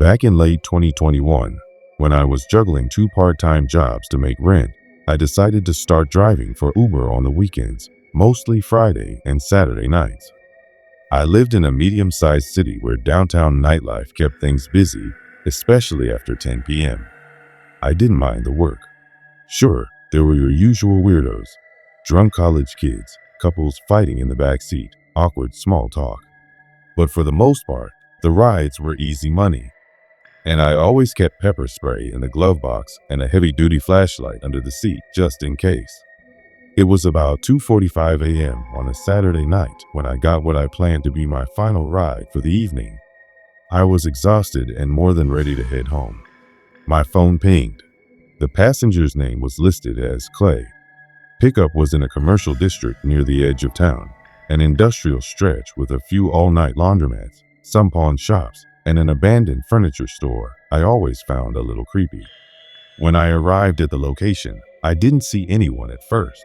Back in late 2021, when I was juggling two part-time jobs to make rent, I decided to start driving for Uber on the weekends, mostly Friday and Saturday nights. I lived in a medium-sized city where downtown nightlife kept things busy, especially after 10 p.m. I didn't mind the work. Sure, there were your usual weirdos, drunk college kids, couples fighting in the back seat, awkward small talk. But for the most part, the rides were easy money. And I always kept pepper spray in the glove box and a heavy-duty flashlight under the seat just in case. It was about 2:45 a.m. on a Saturday night when I got what I planned to be my final ride for the evening. I was exhausted and more than ready to head home. My phone pinged. The passenger's name was listed as Clay. Pickup was in a commercial district near the edge of town, an industrial stretch with a few all-night laundromats, some pawn shops, and an abandoned furniture store I always found a little creepy. When I arrived at the location, I didn't see anyone at first.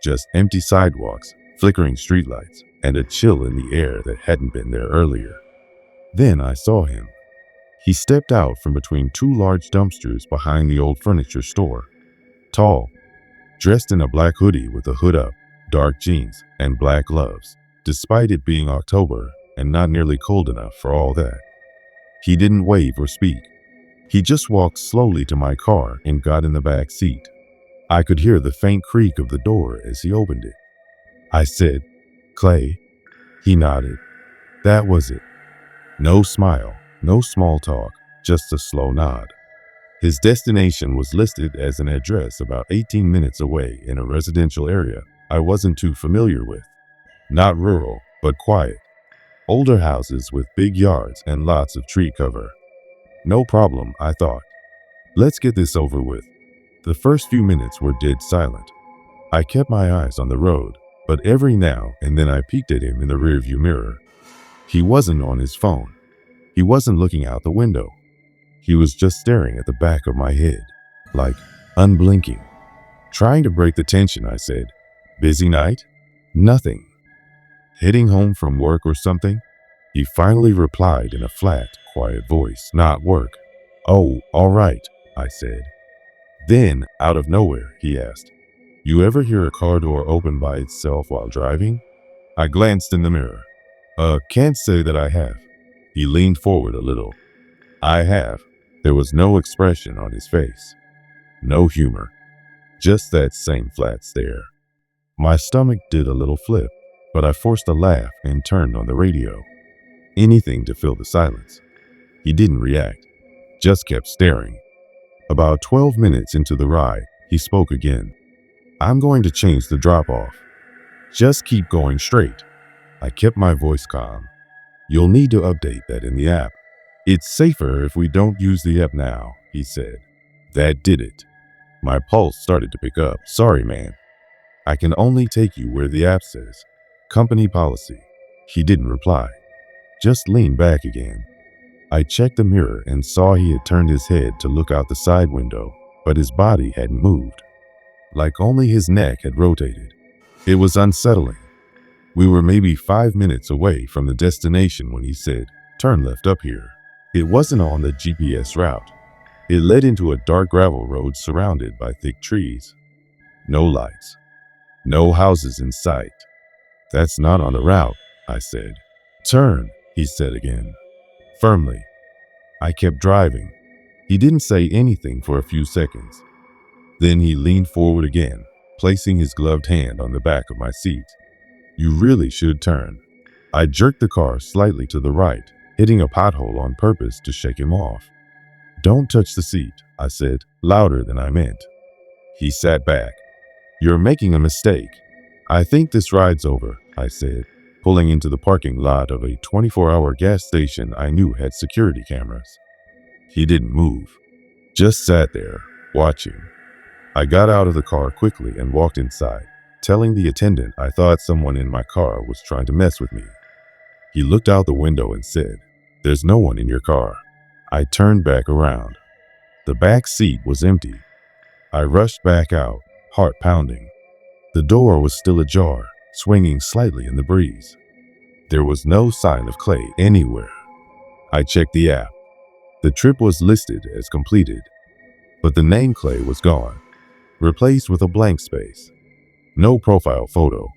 Just empty sidewalks, flickering streetlights, and a chill in the air that hadn't been there earlier. Then I saw him. He stepped out from between two large dumpsters behind the old furniture store. Tall, dressed in a black hoodie with a hood up, dark jeans, and black gloves, despite it being October and not nearly cold enough for all that. He didn't wave or speak. He just walked slowly to my car and got in the back seat. I could hear the faint creak of the door as he opened it. I said, "Clay." He nodded. That was it. No smile, no small talk, just a slow nod. His destination was listed as an address about 18 minutes away in a residential area I wasn't too familiar with. Not rural, but quiet. Older houses with big yards and lots of tree cover. No problem, I thought. Let's get this over with. The first few minutes were dead silent. I kept my eyes on the road, but every now and then I peeked at him in the rearview mirror. He wasn't on his phone. He wasn't looking out the window. He was just staring at the back of my head, like unblinking. Trying to break the tension, I said, "Busy night?" Nothing. "Heading home from work or something?" He finally replied in a flat, quiet voice, "Not work." "Oh, all right," I said. Then, out of nowhere, he asked, "You ever hear a car door open by itself while driving?" I glanced in the mirror. Can't say that I have." He leaned forward a little. "I have." There was no expression on his face. No humor. Just that same flat stare. My stomach did a little flip, but I forced a laugh and turned on the radio. Anything to fill the silence. He didn't react, just kept staring. About 12 minutes into the ride, he spoke again. "I'm going to change the drop-off. Just keep going straight." I kept my voice calm. "You'll need to update that in the app. It's safer if we don't use the app now," he said. That did it. My pulse started to pick up. "Sorry, man. I can only take you where the app says. Company policy." He didn't reply. Just leaned back again. I checked the mirror and saw he had turned his head to look out the side window, but his body hadn't moved. Like only his neck had rotated. It was unsettling. We were maybe 5 minutes away from the destination when he said, "Turn left up here." It wasn't on the GPS route. It led into a dark gravel road surrounded by thick trees. No lights. No houses in sight. "That's not on the route," I said. "Turn," he said again. Firmly. I kept driving. He didn't say anything for a few seconds. Then he leaned forward again, placing his gloved hand on the back of my seat. "You really should turn." I jerked the car slightly to the right, hitting a pothole on purpose to shake him off. "Don't touch the seat," I said, louder than I meant. He sat back. "You're making a mistake." "I think this ride's over," I said, pulling into the parking lot of a 24-hour gas station I knew had security cameras. He didn't move, just sat there, watching. I got out of the car quickly and walked inside, telling the attendant I thought someone in my car was trying to mess with me. He looked out the window and said, "There's no one in your car." I turned back around. The back seat was empty. I rushed back out, heart pounding. The door was still ajar, swinging slightly in the breeze. There was no sign of Clay anywhere. I checked the app. The trip was listed as completed, but the name Clay was gone, replaced with a blank space. No profile photo,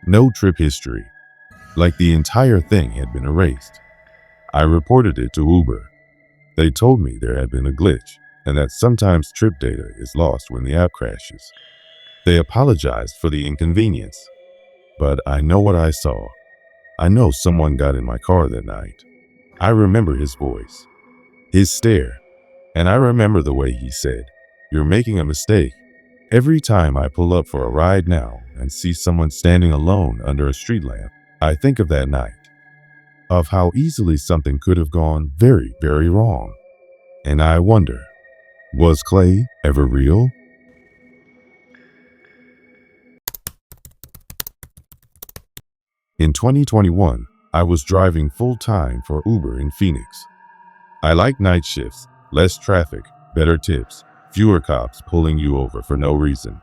no trip history, like the entire thing had been erased. I reported it to Uber. They told me there had been a glitch and that sometimes trip data is lost when the app crashes. They apologized for the inconvenience, but I know what I saw. I know someone got in my car that night. I remember his voice, his stare, and I remember the way he said, "You're making a mistake." Every time I pull up for a ride now and see someone standing alone under a street lamp, I think of that night, of how easily something could have gone very, very wrong. And I wonder, was Clay ever real? In 2021, I was driving full-time for Uber in Phoenix. I like night shifts, less traffic, better tips, fewer cops pulling you over for no reason.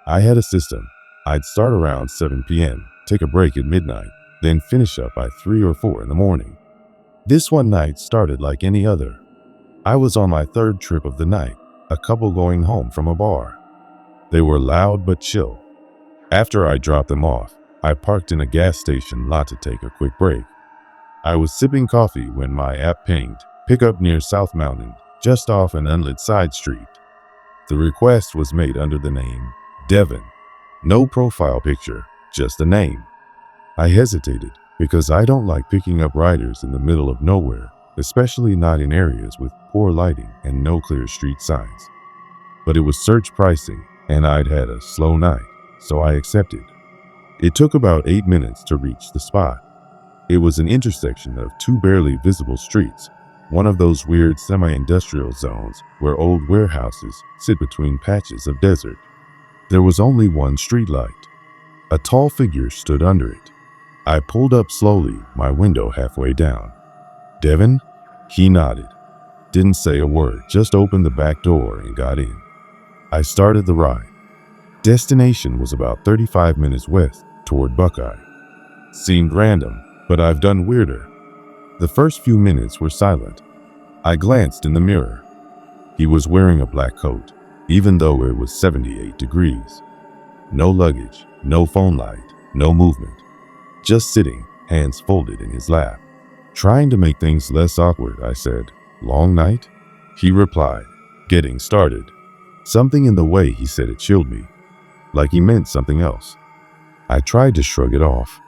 I had a system. I'd start around 7 p.m., take a break at midnight, then finish up by 3 or 4 in the morning. This one night started like any other. I was on my third trip of the night, a couple going home from a bar. They were loud but chill. After I dropped them off, I parked in a gas station lot to take a quick break. I was sipping coffee when my app pinged, "Pick up near South Mountain, just off an unlit side street." The request was made under the name Devin. No profile picture, just a name. I hesitated because I don't like picking up riders in the middle of nowhere, especially not in areas with poor lighting and no clear street signs. But it was surge pricing and I'd had a slow night, so I accepted. It took about 8 minutes to reach the spot. It was an intersection of two barely visible streets, one of those weird semi-industrial zones where old warehouses sit between patches of desert. There was only one street light. A tall figure stood under it. I pulled up slowly, my window halfway down. "Devin?" He nodded. Didn't say a word, just opened the back door and got in. I started the ride. Destination was about 35 minutes west toward Buckeye. Seemed random, but I've done weirder. The first few minutes were silent. I glanced in the mirror. He was wearing a black coat, even though it was 78 degrees. No luggage, no phone light, no movement. Just sitting, hands folded in his lap. Trying to make things less awkward, I said, "Long night?" He replied, "Getting started." Something in the way he said it chilled me, like he meant something else. I tried to shrug it off.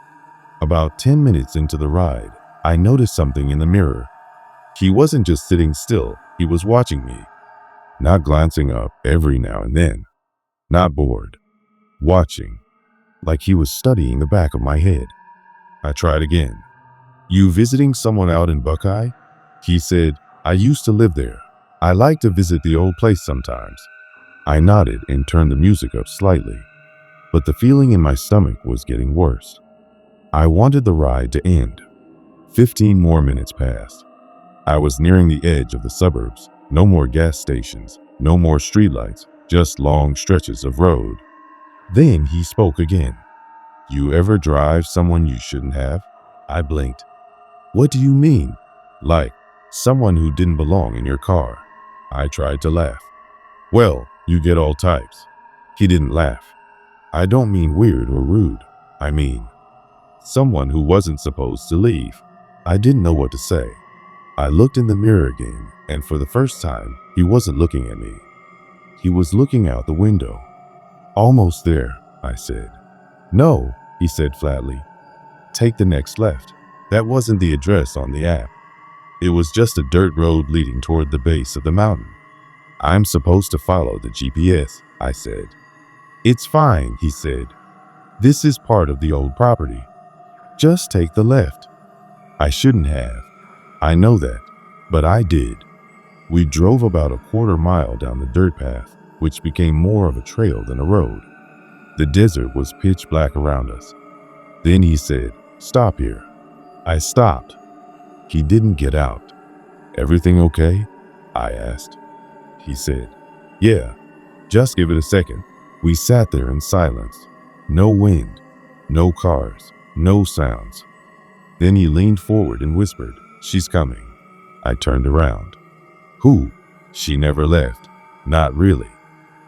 About 10 minutes into the ride, I noticed something in the mirror. He wasn't just sitting still, he was watching me. Not glancing up every now and then. Not bored. Watching. Like he was studying the back of my head. I tried again. "You visiting someone out in Buckeye?" He said, "I used to live there. I like to visit the old place sometimes." I nodded and turned the music up slightly, but the feeling in my stomach was getting worse. I wanted the ride to end. 15 more minutes passed. I was nearing the edge of the suburbs. No more gas stations, no more streetlights, just long stretches of road. Then he spoke again. "You ever drive someone you shouldn't have?" I blinked. "What do you mean?" "Like, someone who didn't belong in your car." I tried to laugh. "Well, you get all types." He didn't laugh. "I don't mean weird or rude. I mean, someone who wasn't supposed to leave." I didn't know what to say. I looked in the mirror again, and for the first time, he wasn't looking at me. He was looking out the window. "Almost there," I said. "No," he said flatly. "Take the next left." That wasn't the address on the app. It was just a dirt road leading toward the base of the mountain. "I'm supposed to follow the GPS," I said. "It's fine," he said. "This is part of the old property. Just take the left." I shouldn't have. I know that, but I did. We drove about a quarter mile down the dirt path, which became more of a trail than a road. The desert was pitch black around us. Then he said, "Stop here." I stopped. He didn't get out. "Everything okay?" I asked. He said, "Yeah, just give it a second." We sat there in silence. No wind, no cars, no sounds. Then he leaned forward and whispered, "She's coming." I turned around. Who? She never left. Not really.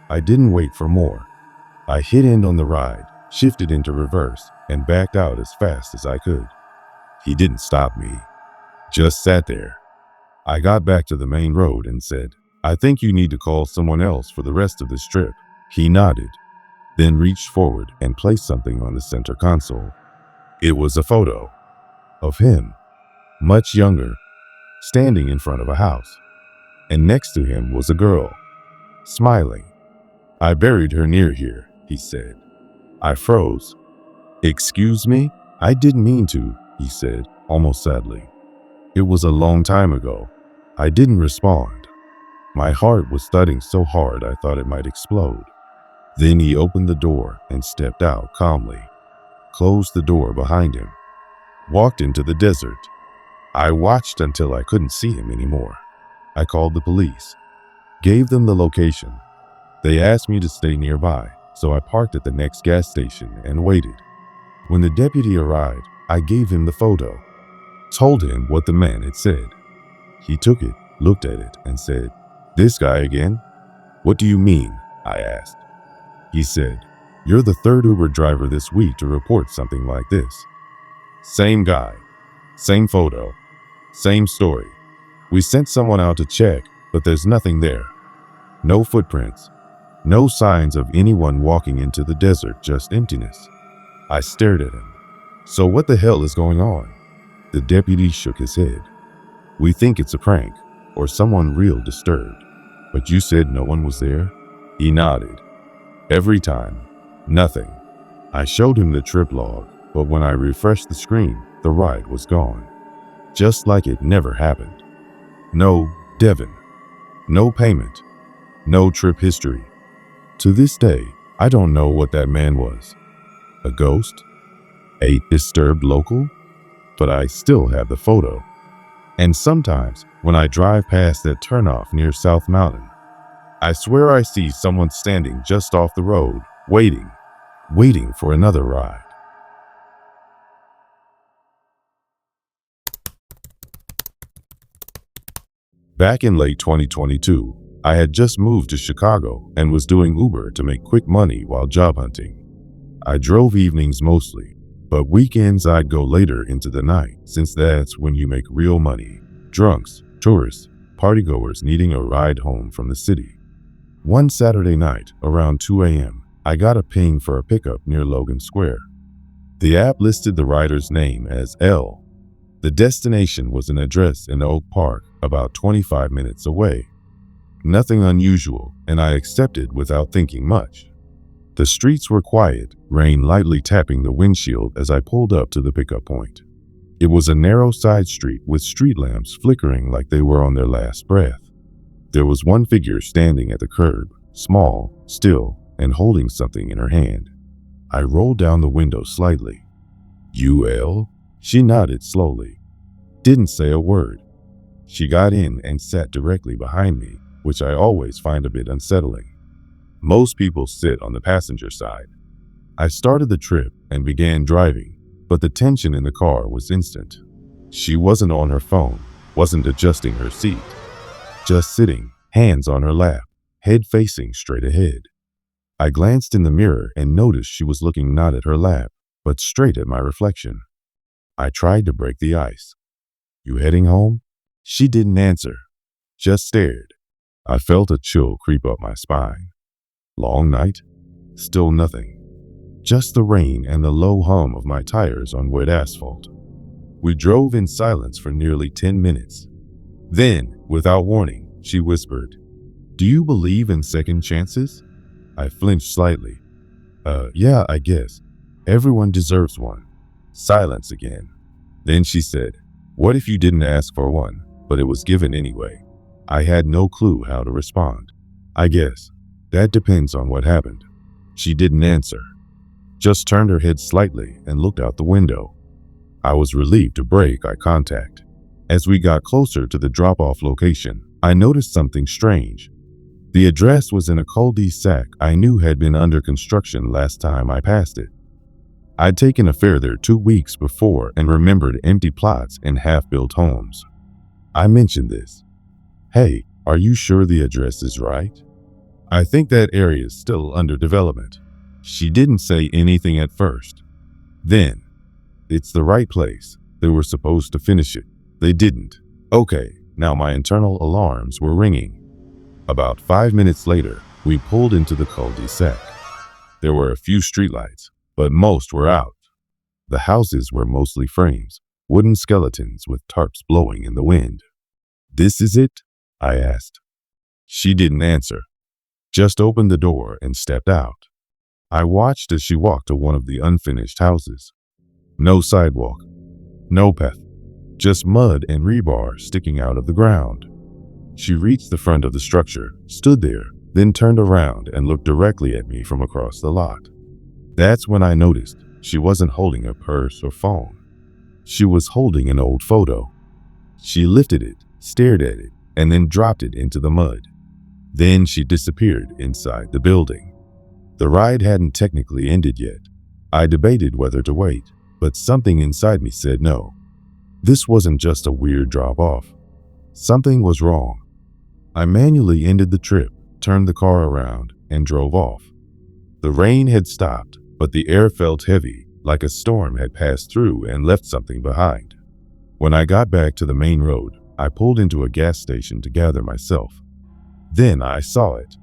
I didn't wait for more. I hit end on the ride, shifted into reverse, and backed out as fast as I could. He didn't stop me, just sat there. I got back to the main road and said, "I think you need to call someone else for the rest of this trip." He nodded, then reached forward and placed something on the center console. It was a photo of him, much younger, standing in front of a house. And next to him was a girl, smiling. "I buried her near here," he said. I froze. "Excuse me?" "I didn't mean to," he said, almost sadly. "It was a long time ago." I didn't respond. My heart was thudding so hard I thought it might explode. Then he opened the door and stepped out calmly, closed the door behind him, walked into the desert. I watched until I couldn't see him anymore. I called the police, gave them the location. They asked me to stay nearby, so I parked at the next gas station and waited. When the deputy arrived, I gave him the photo, told him what the man had said. He took it, looked at it, and said, "This guy again?" "What do you mean?" I asked. He said, "You're the third Uber driver this week to report something like this. Same guy, same photo, same story. We sent someone out to check, but there's nothing there. No footprints, no signs of anyone walking into the desert, just emptiness." I stared at him. "So what the hell is going on?" The deputy shook his head. "We think it's a prank, or someone real disturbed. But you said no one was there?" He nodded. "Every time, nothing." I showed him the trip log, but when I refreshed the screen, the ride was gone. Just like it never happened. No Devin, no payment, no trip history. To this day, I don't know what that man was. A ghost? A disturbed local? But I still have the photo. And sometimes, when I drive past that turnoff near South Mountain, I swear I see someone standing just off the road, waiting for another ride. Back in late 2022, I had just moved to Chicago and was doing Uber to make quick money while job hunting. I drove evenings mostly, but weekends I'd go later into the night, since that's when you make real money. Drunks, tourists, partygoers needing a ride home from the city. One Saturday night, around 2 a.m., I got a ping for a pickup near Logan Square. The app listed the rider's name as L. The destination was an address in Oak Park, about 25 minutes away. Nothing unusual, and I accepted without thinking much. The streets were quiet, rain lightly tapping the windshield as I pulled up to the pickup point. It was a narrow side street with street lamps flickering like they were on their last breath. There was one figure standing at the curb, small, still, and holding something in her hand. I rolled down the window slightly. "You, L?" She nodded slowly. Didn't say a word. She got in and sat directly behind me, which I always find a bit unsettling. Most people sit on the passenger side. I started the trip and began driving, but the tension in the car was instant. She wasn't on her phone, wasn't adjusting her seat. Just sitting, hands on her lap, head facing straight ahead. I glanced in the mirror and noticed she was looking not at her lap, but straight at my reflection. I tried to break the ice. "You heading home?" She didn't answer, just stared. I felt a chill creep up my spine. Long night? Still nothing. Just the rain and the low hum of my tires on wet asphalt. We drove in silence for nearly 10 minutes. Then, without warning, she whispered, "Do you believe in second chances?" I flinched slightly. Yeah, I guess. Everyone deserves one." Silence again. Then she said, "What if you didn't ask for one, but it was given anyway?" I had no clue how to respond. "I guess. That depends on what happened." She didn't answer, just turned her head slightly and looked out the window. I was relieved to break eye contact. As we got closer to the drop-off location, I noticed something strange. The address was in a cul-de-sac I knew had been under construction last time I passed it. I'd taken a fare there 2 weeks before and remembered empty plots and half-built homes. I mentioned this. "Hey, Are you sure the address is right? I think that area is still under development. She didn't say anything at first. Then, it's the right place. They were supposed to finish it. They didn't. Okay, now my internal alarms were ringing. About 5 minutes later, we pulled into the cul-de-sac. There were a few streetlights, but most were out. The houses were mostly frames, wooden skeletons with tarps blowing in the wind. "This is it?" I asked. She didn't answer, just opened the door and stepped out. I watched as she walked to one of the unfinished houses. No sidewalk, no path, just mud and rebar sticking out of the ground. She reached the front of the structure, stood there, then turned around and looked directly at me from across the lot. That's when I noticed she wasn't holding a purse or phone. She was holding an old photo. She lifted it, stared at it, and then dropped it into the mud. Then she disappeared inside the building. The ride hadn't technically ended yet. I debated whether to wait, but something inside me said no. This wasn't just a weird drop-off. Something was wrong. I manually ended the trip, turned the car around, and drove off. The rain had stopped, but the air felt heavy, like a storm had passed through and left something behind. When I got back to the main road, I pulled into a gas station to gather myself. Then I saw it.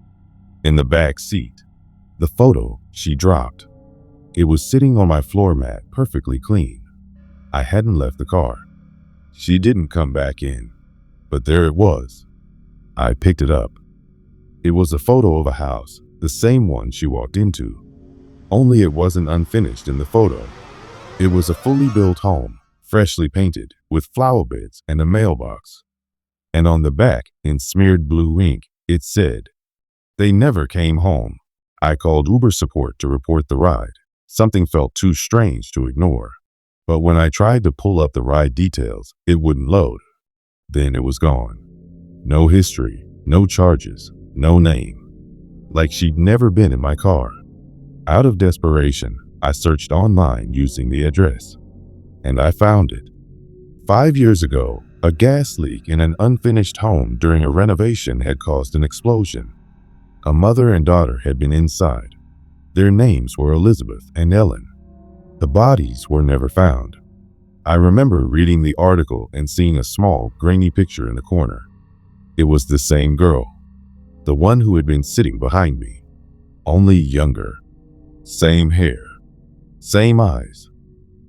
In the back seat. The photo she dropped. It was sitting on my floor mat, perfectly clean. I hadn't left the car. She didn't come back in. But there it was. I picked it up. It was a photo of a house, the same one she walked into. Only it wasn't unfinished in the photo. It was a fully built home, freshly painted, with flower beds and a mailbox. And on the back, in smeared blue ink, it said, "They never came home." I called Uber support to report the ride. Something felt too strange to ignore. But when I tried to pull up the ride details, it wouldn't load. Then it was gone. No history, no charges, no name. Like she'd never been in my car. Out of desperation, I searched online using the address. And I found it. 5 years ago, a gas leak in an unfinished home during a renovation had caused an explosion. A mother and daughter had been inside. Their names were Elizabeth and Ellen. The bodies were never found. I remember reading the article and seeing a small, grainy picture in the corner. It was the same girl. The one who had been sitting behind me. Only younger. Same hair. Same eyes.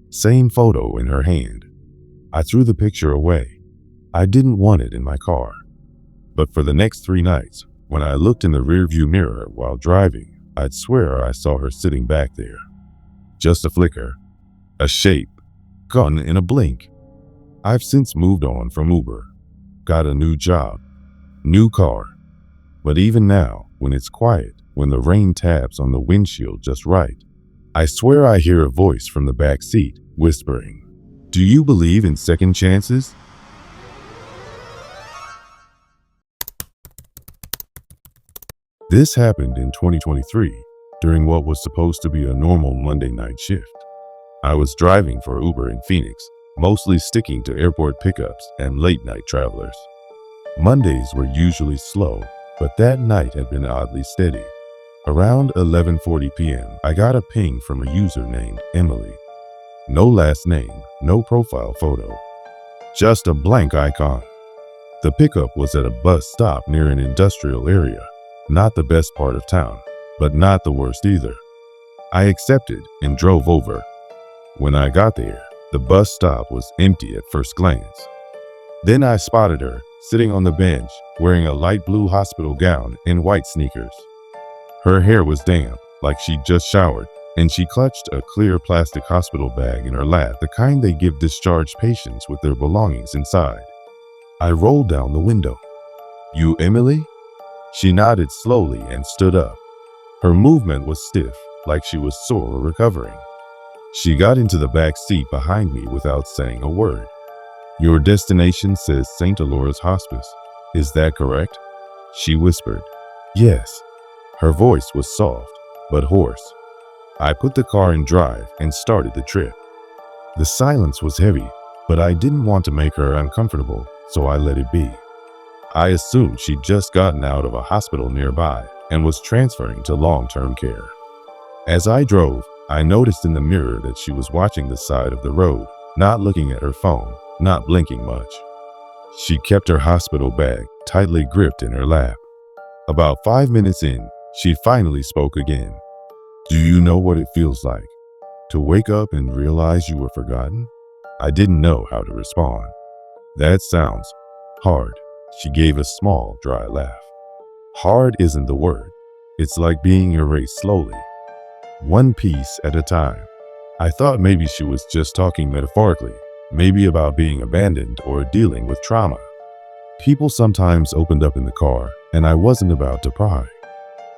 Same photo in her hand. I threw the picture away. I didn't want it in my car. But for the next 3 nights, when I looked in the rearview mirror while driving, I'd swear I saw her sitting back there. Just a flicker. A shape. Gone in a blink. I've since moved on from Uber. Got a new job. New car. But even now, when it's quiet, when the rain taps on the windshield just right, I swear I hear a voice from the back seat whispering, "Do you believe in second chances?" This happened in 2023, during what was supposed to be a normal Monday night shift. I was driving for Uber in Phoenix, mostly sticking to airport pickups and late night travelers. Mondays were usually slow, but that night had been oddly steady. Around 11:40 p.m., I got a ping from a user named Emily. No last name, no profile photo, just a blank icon. The pickup was at a bus stop near an industrial area. Not the best part of town, but not the worst either. I accepted and drove over. When I got there, the bus stop was empty at first glance. Then I spotted her, sitting on the bench, wearing a light blue hospital gown and white sneakers. Her hair was damp, like she'd just showered, and she clutched a clear plastic hospital bag in her lap, the kind they give discharged patients with their belongings inside. I rolled down the window. "You Emily?" She nodded slowly and stood up. Her movement was stiff, like she was sore or recovering. She got into the back seat behind me without saying a word. "Your destination says St. Alora's Hospice. Is that correct?" She whispered. "Yes." Her voice was soft, but hoarse. I put the car in drive and started the trip. The silence was heavy, but I didn't want to make her uncomfortable, so I let it be. I assumed she'd just gotten out of a hospital nearby and was transferring to long-term care. As I drove, I noticed in the mirror that she was watching the side of the road, not looking at her phone, not blinking much. She kept her hospital bag tightly gripped in her lap. About 5 minutes in, she finally spoke again. "Do you know what it feels like? To wake up and realize you were forgotten?" I didn't know how to respond. "That sounds hard." She gave a small, dry laugh. Hard isn't the word. It's like being erased slowly, one piece at a time. I thought maybe she was just talking metaphorically, maybe about being abandoned or dealing with trauma. People sometimes opened up in the car, and I wasn't about to pry.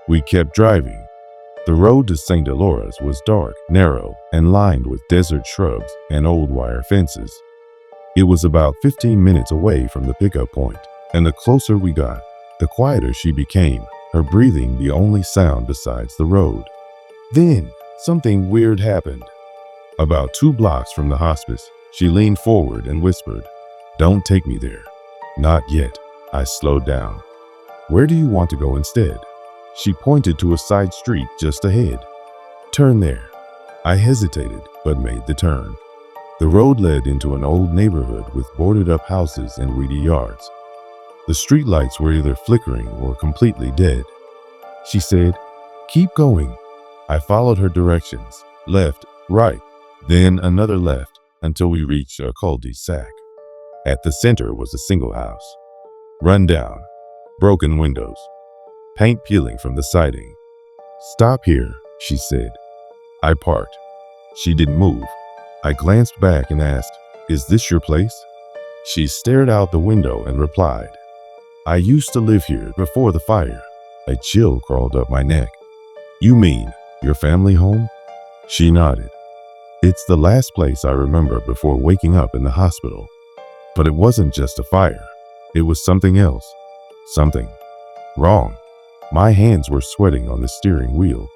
We kept driving. The road to St. Dolores was dark, narrow, and lined with desert shrubs and old wire fences. It was about 15 minutes away from the pickup point, and the closer we got, the quieter she became, her breathing the only sound besides the road. Then, something weird happened. About 2 blocks from the hospice, she leaned forward and whispered, "Don't take me there." "Not yet." I slowed down. "Where do you want to go instead?" She pointed to a side street just ahead. "Turn there." I hesitated, but made the turn. The road led into an old neighborhood with boarded-up houses and weedy yards. The streetlights were either flickering or completely dead. She said, "Keep going." I followed her directions, left, right, then another left, until we reached a cul-de-sac. At the center was a single house. Run down, broken windows, paint peeling from the siding. "Stop here," she said. I parked. She didn't move. I glanced back and asked, "Is this your place?" She stared out the window and replied, "I used to live here before the fire." A chill crawled up my neck. "You mean your family home?" She nodded. "It's the last place I remember before waking up in the hospital." But it wasn't just a fire. It was something else. Something wrong. My hands were sweating on the steering wheel.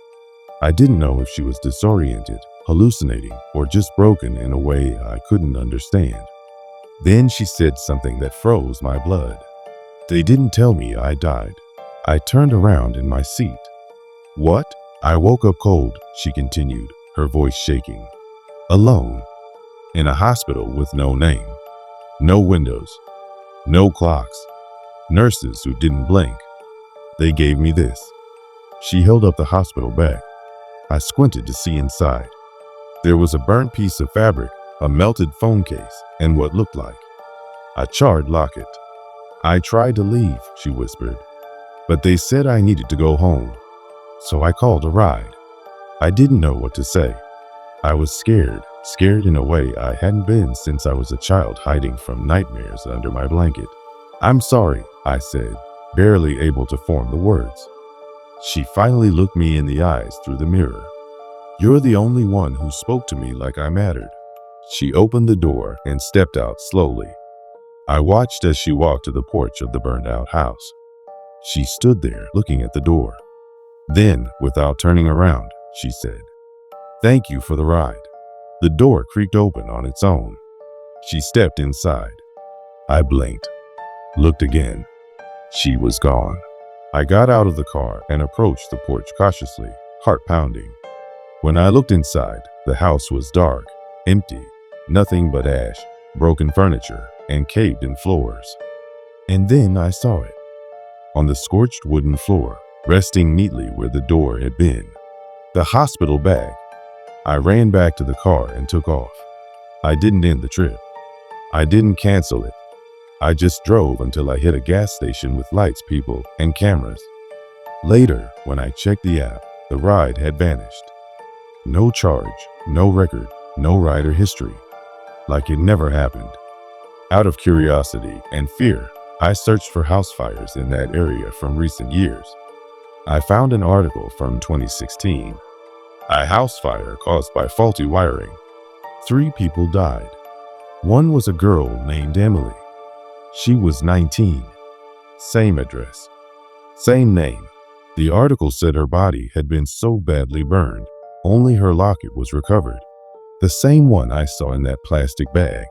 I didn't know if she was disoriented, hallucinating, or just broken in a way I couldn't understand. Then she said something that froze my blood. "They didn't tell me I died." I turned around in my seat. "What?" "I woke up cold," she continued, her voice shaking. "Alone. In a hospital with no name. No windows. No clocks. Nurses who didn't blink. They gave me this." She held up the hospital bag. I squinted to see inside. There was a burnt piece of fabric, a melted phone case, and what looked like a charred locket. "I tried to leave," she whispered, "but they said I needed to go home. So I called a ride." I didn't know what to say. I was scared in a way I hadn't been since I was a child hiding from nightmares under my blanket. "I'm sorry," I said, barely able to form the words. She finally looked me in the eyes through the mirror. "You're the only one who spoke to me like I mattered." She opened the door and stepped out slowly. I watched as she walked to the porch of the burned-out house. She stood there looking at the door. Then, without turning around, she said, "Thank you for the ride." The door creaked open on its own. She stepped inside. I blinked, looked again. She was gone. I got out of the car and approached the porch cautiously, heart pounding. When I looked inside, the house was dark, empty, nothing but ash, broken furniture, and caved-in floors. And then I saw it. On the scorched wooden floor, resting neatly where the door had been, the hospital bag. I ran back to the car and took off. I didn't end the trip. I didn't cancel it. I just drove until I hit a gas station with lights, people, and cameras. Later, when I checked the app, the ride had vanished. No charge, no record, no rider history. Like it never happened. Out of curiosity and fear, I searched for house fires in that area from recent years. I found an article from 2016. A house fire caused by faulty wiring. 3 people died. One was a girl named Emily. She was 19. Same address. Same name. The article said her body had been so badly burned, only her locket was recovered. The same one I saw in that plastic bag.